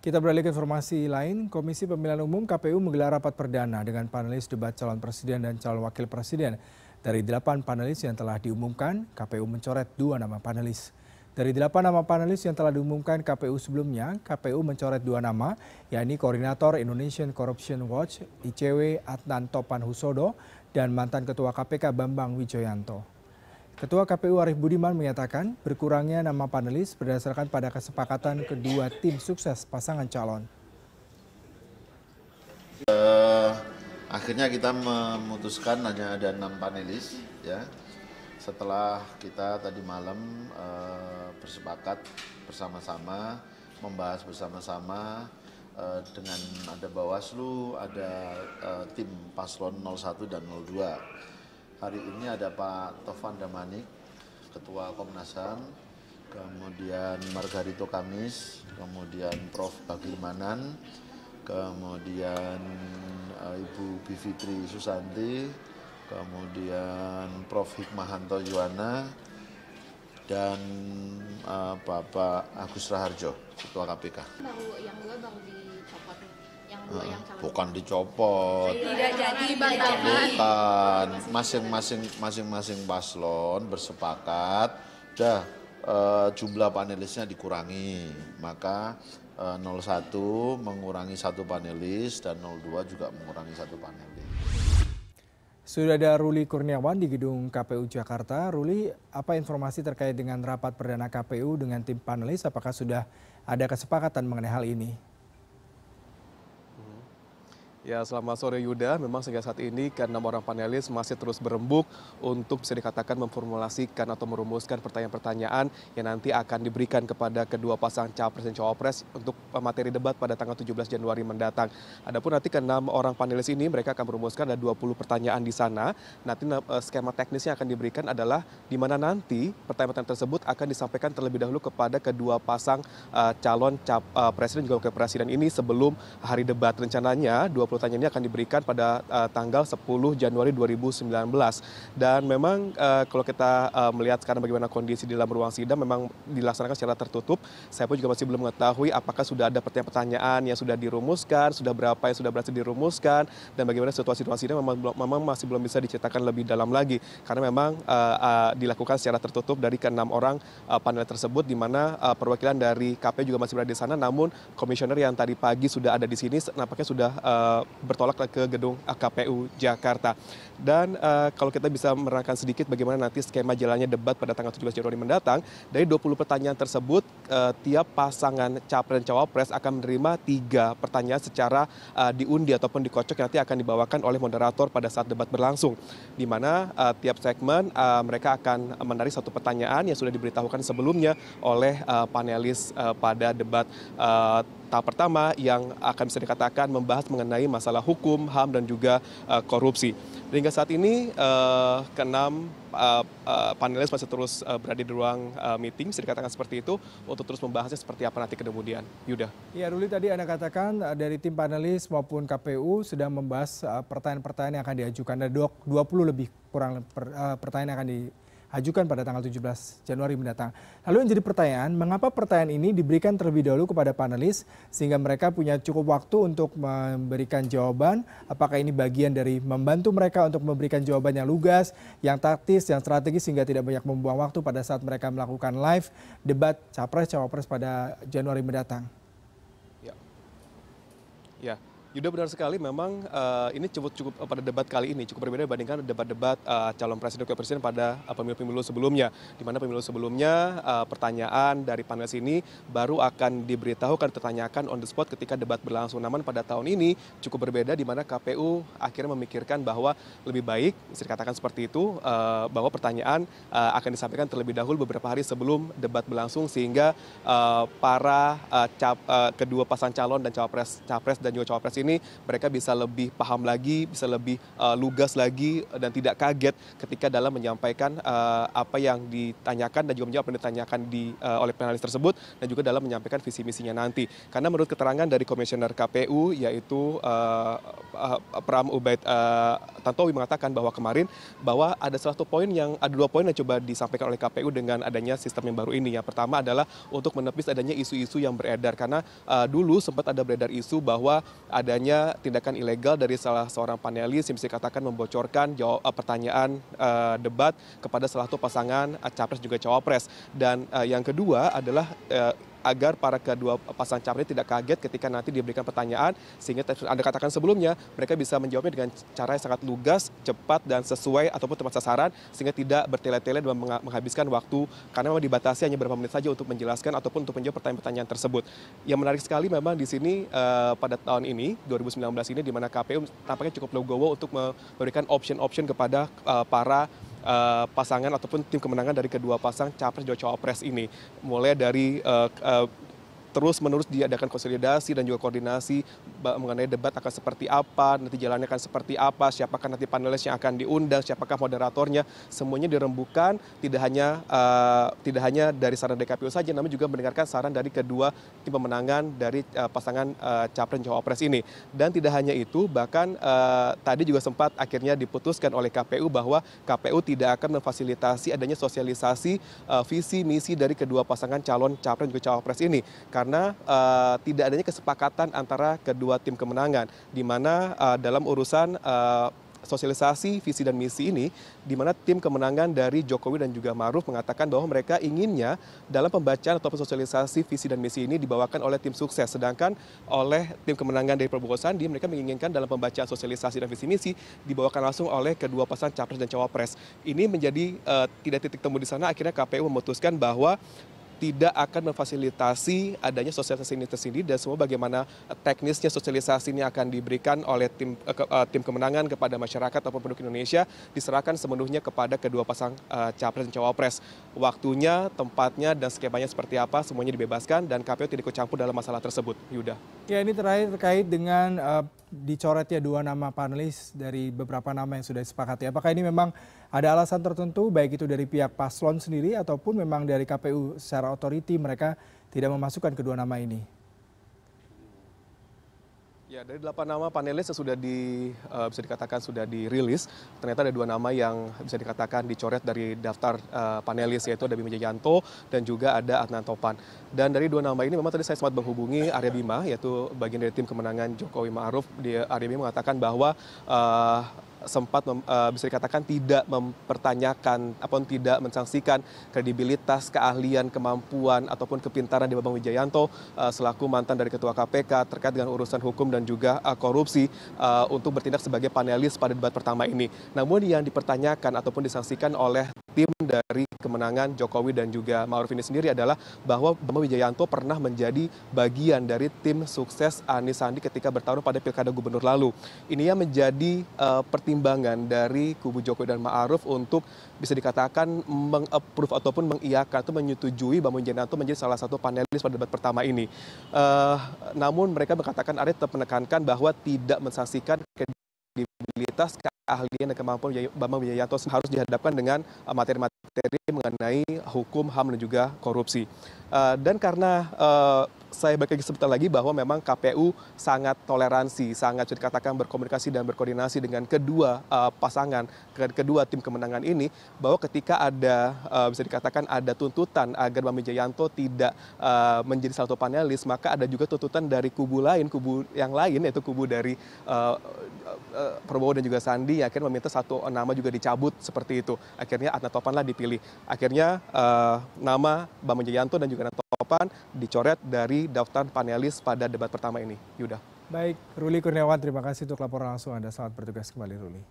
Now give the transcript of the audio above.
Kita beralih ke informasi lain, Komisi Pemilihan Umum KPU menggelar rapat perdana dengan panelis debat calon presiden dan calon wakil presiden. Dari 8 panelis yang telah diumumkan, KPU mencoret 2 nama panelis. Dari 8 nama panelis yang telah diumumkan KPU sebelumnya, KPU mencoret 2 nama, yakni Koordinator Indonesian Corruption Watch ICW Adnan Topan Husodo dan mantan Ketua KPK Bambang Wijoyanto. Ketua KPU Arief Budiman menyatakan berkurangnya nama panelis berdasarkan pada kesepakatan kedua tim sukses pasangan calon. Akhirnya kita memutuskan hanya ada 6 panelis, ya. Setelah kita tadi malam bersepakat bersama-sama, membahas bersama-sama dengan ada Bawaslu, ada tim paslon 01 dan 02. Hari ini ada Pak Tovan Damanik, Ketua Komnas HAM, kemudian Margarito Kamis, kemudian Prof. Bagirmanan, kemudian Ibu Bivitri Susanti, kemudian Prof. Hikmahanto Yuwana, dan Bapak Agus Raharjo, Ketua KPK. Yang dua baru dicopot nih. Yang dua yang calon. Bukan dicopot. Tidak jadi Bang. Bukan. Masing-masing paslon bersepakat jumlah panelisnya dikurangi. Maka 01 mengurangi 1 panelis dan 02 juga mengurangi 1 panelis. Sudah ada Ruli Kurniawan di gedung KPU Jakarta. Ruli, apa informasi terkait dengan rapat perdana KPU dengan tim panelis? Apakah sudah ada kesepakatan mengenai hal ini? Ya, selamat sore Yuda. Memang sehingga saat ini ke-6 orang panelis masih terus berembuk untuk bisa dikatakan memformulasikan atau merumuskan pertanyaan-pertanyaan yang nanti akan diberikan kepada kedua pasang capres dan cawapres untuk materi debat pada tanggal 17 Januari mendatang. Adapun nanti ke-6 orang panelis ini mereka akan merumuskan ada 20 pertanyaan di sana. Nanti skema teknisnya akan diberikan adalah di mana nanti pertanyaan-pertanyaan tersebut akan disampaikan terlebih dahulu kepada kedua pasang calon presiden juga wakil presiden ini sebelum hari debat. Rencananya 20 pertanyaan ini akan diberikan pada tanggal 10 Januari 2019. Dan memang kalau kita melihat sekarang bagaimana kondisi di dalam ruang sidang memang dilaksanakan secara tertutup. Saya pun juga masih belum mengetahui apakah sudah ada pertanyaan-pertanyaan yang sudah dirumuskan, sudah berapa yang sudah berhasil dirumuskan, dan bagaimana situasinya memang masih belum bisa diceritakan lebih dalam lagi. Karena memang dilakukan secara tertutup dari ke-6 orang panel tersebut, di mana perwakilan dari KPU juga masih berada di sana, namun komisioner yang tadi pagi sudah ada di sini nampaknya sudah bertolak ke gedung KPU Jakarta. Dan kalau kita bisa menerangkan sedikit bagaimana nanti skema jalannya debat pada tanggal 17 Januari mendatang, dari 20 pertanyaan tersebut, tiap pasangan capres dan cawapres akan menerima 3 pertanyaan secara diundi ataupun dikocok yang nanti akan dibawakan oleh moderator pada saat debat berlangsung. Di mana tiap segmen mereka akan menarik 1 pertanyaan yang sudah diberitahukan sebelumnya oleh panelis pada debat tahap pertama yang akan bisa dikatakan membahas mengenai masalah hukum, HAM, dan juga korupsi. Hingga saat ini ke-6 panelis masih terus berada di ruang meeting, bisa dikatakan seperti itu, untuk terus membahasnya seperti apa nanti kemudian. Yuda. Ya, Ruli, tadi Anda katakan dari tim panelis maupun KPU sedang membahas pertanyaan-pertanyaan yang akan diajukan. Ada 20 lebih kurang pertanyaan yang akan diajukan pada tanggal 17 Januari mendatang. Lalu yang jadi pertanyaan, mengapa pertanyaan ini diberikan terlebih dahulu kepada panelis sehingga mereka punya cukup waktu untuk memberikan jawaban? Apakah ini bagian dari membantu mereka untuk memberikan jawaban yang lugas, yang taktis, yang strategis sehingga tidak banyak membuang waktu pada saat mereka melakukan live debat capres-cawapres pada Januari mendatang? Ya. Yuda, benar sekali, memang ini cukup pada debat kali ini cukup berbeda dibandingkan debat-debat calon presiden dan wakil presiden pada pemilu-pemilu sebelumnya. Di mana pemilu sebelumnya pertanyaan dari panelis ini baru akan diberitahukan, ditanyakan on the spot ketika debat berlangsung. Namun pada tahun ini cukup berbeda, di mana KPU akhirnya memikirkan bahwa lebih baik, bisa dikatakan seperti itu, bahwa pertanyaan akan disampaikan terlebih dahulu beberapa hari sebelum debat berlangsung, sehingga para kedua pasang calon dan capres dan juga cawapres ini mereka bisa lebih paham lagi, bisa lebih lugas lagi dan tidak kaget ketika dalam menyampaikan apa yang ditanyakan dan juga menjawab apa yang ditanyakan oleh panelis tersebut dan juga dalam menyampaikan visi misinya nanti. Karena menurut keterangan dari Komisioner KPU yaitu Pram Ubaid Tantowi mengatakan bahwa kemarin bahwa ada dua poin yang coba disampaikan oleh KPU dengan adanya sistem yang baru ini. Yang pertama adalah untuk menepis adanya isu-isu yang beredar karena dulu sempat ada beredar isu bahwa adanya tindakan ilegal dari salah seorang panelis yang bisa dikatakan membocorkan pertanyaan debat kepada salah satu pasangan capres juga cawapres. Dan yang kedua adalah agar para kedua pasangan capres tidak kaget ketika nanti diberikan pertanyaan, sehingga Anda katakan sebelumnya mereka bisa menjawabnya dengan cara yang sangat lugas, cepat dan sesuai ataupun tepat sasaran, sehingga tidak bertele-tele dan menghabiskan waktu karena memang dibatasi hanya beberapa menit saja untuk menjelaskan ataupun untuk menjawab pertanyaan-pertanyaan tersebut. Yang menarik sekali memang di sini pada tahun ini 2019 ini di mana KPU tampaknya cukup legowo untuk memberikan option-option kepada para pasangan ataupun tim kemenangan dari kedua pasang capres dan cawapres ini, mulai dari terus-menerus diadakan konsolidasi dan juga koordinasi mengenai debat akan seperti apa, nanti jalannya akan seperti apa, siapakah nanti panelis yang akan diundang, siapakah moderatornya, semuanya dirembukan, tidak hanya dari saran DKPU saja, namun juga mendengarkan saran dari kedua tim pemenangan dari pasangan capres dan cawapres ini. Dan tidak hanya itu, bahkan tadi juga sempat akhirnya diputuskan oleh KPU bahwa KPU tidak akan memfasilitasi adanya sosialisasi visi misi dari kedua pasangan calon capres dan juga cawapres ini. Karena tidak adanya kesepakatan antara kedua tim kemenangan, di mana dalam urusan sosialisasi visi dan misi ini, di mana tim kemenangan dari Jokowi dan juga Ma'ruf mengatakan bahwa mereka inginnya dalam pembacaan ataupun sosialisasi visi dan misi ini dibawakan oleh tim sukses, sedangkan oleh tim kemenangan dari Prabowo Sandi mereka menginginkan dalam pembacaan sosialisasi dan visi misi dibawakan langsung oleh kedua pasangan capres dan cawapres. Ini menjadi tidak titik temu di sana, akhirnya KPU memutuskan bahwa tidak akan memfasilitasi adanya sosialisasi ini tersendiri dan semua bagaimana teknisnya sosialisasi ini akan diberikan oleh tim kemenangan kepada masyarakat ataupun penduduk Indonesia diserahkan sepenuhnya kepada kedua pasang capres dan cawapres. Waktunya, tempatnya, dan skemanya seperti apa semuanya dibebaskan dan KPU tidak ikut campur dalam masalah tersebut. Yuda. Ya, ini terakhir terkait dengan dicoretnya dua nama panelis dari beberapa nama yang sudah disepakati. Apakah ini memang ada alasan tertentu baik itu dari pihak paslon sendiri ataupun memang dari KPU secara otoriti mereka tidak memasukkan kedua nama ini? Ya, dari 8 nama panelis yang sudah bisa dikatakan sudah dirilis, ternyata ada 2 nama yang bisa dikatakan dicoret dari daftar panelis, yaitu ada Bima Jayanto dan juga ada Adnan Topan. Dan dari 2 nama ini memang tadi saya sempat menghubungi Arya Bima, yaitu bagian dari tim kemenangan Jokowi Ma'ruf. Arya Bima mengatakan bahwa sempat bisa dikatakan tidak mempertanyakan ataupun tidak mensangsikan kredibilitas, keahlian, kemampuan ataupun kepintaran di Bambang Wijayanto selaku mantan dari Ketua KPK terkait dengan urusan hukum dan juga korupsi untuk bertindak sebagai panelis pada debat pertama ini. Namun yang dipertanyakan ataupun disangsikan oleh tim dari kemenangan Jokowi dan juga Ma'ruf ini sendiri adalah bahwa Bambang Wijayanto pernah menjadi bagian dari tim sukses Anies Sandi ketika bertarung pada Pilkada Gubernur lalu. Ini yang menjadi pertimbangan dari kubu Jokowi dan Ma'ruf untuk bisa dikatakan meng-approve ataupun mengiyakan atau menyetujui Bambang Wijayanto menjadi salah satu panelis pada debat pertama ini. Namun mereka mengatakan, Arya tetap menekankan bahwa tidak mensanksikan kredibilitas, keahlian dan kemampuan Bambang Wijayanto harus dihadapkan dengan materi-materi mengenai hukum, HAM dan juga korupsi. Dan karena saya balik lagi sebentar lagi bahwa memang KPU sangat toleransi, sangat bisa dikatakan berkomunikasi dan berkoordinasi dengan kedua pasangan, kedua tim kemenangan ini, bahwa ketika ada bisa dikatakan ada tuntutan agar Bambang Wijayanto tidak menjadi salah satu panelis, maka ada juga tuntutan dari kubu yang lain, yaitu kubu dari Prabowo dan juga Sandi, yang akhirnya meminta satu nama juga dicabut seperti itu. Akhirnya Adnan Topan lah dipilih. Akhirnya nama Bambang Wijayanto dan juga Adnan Topan dicoret dari daftar panelis pada debat pertama ini. Yuda. Baik, Ruli Kurniawan, terima kasih untuk laporan langsung Anda. Selamat bertugas kembali, Ruli.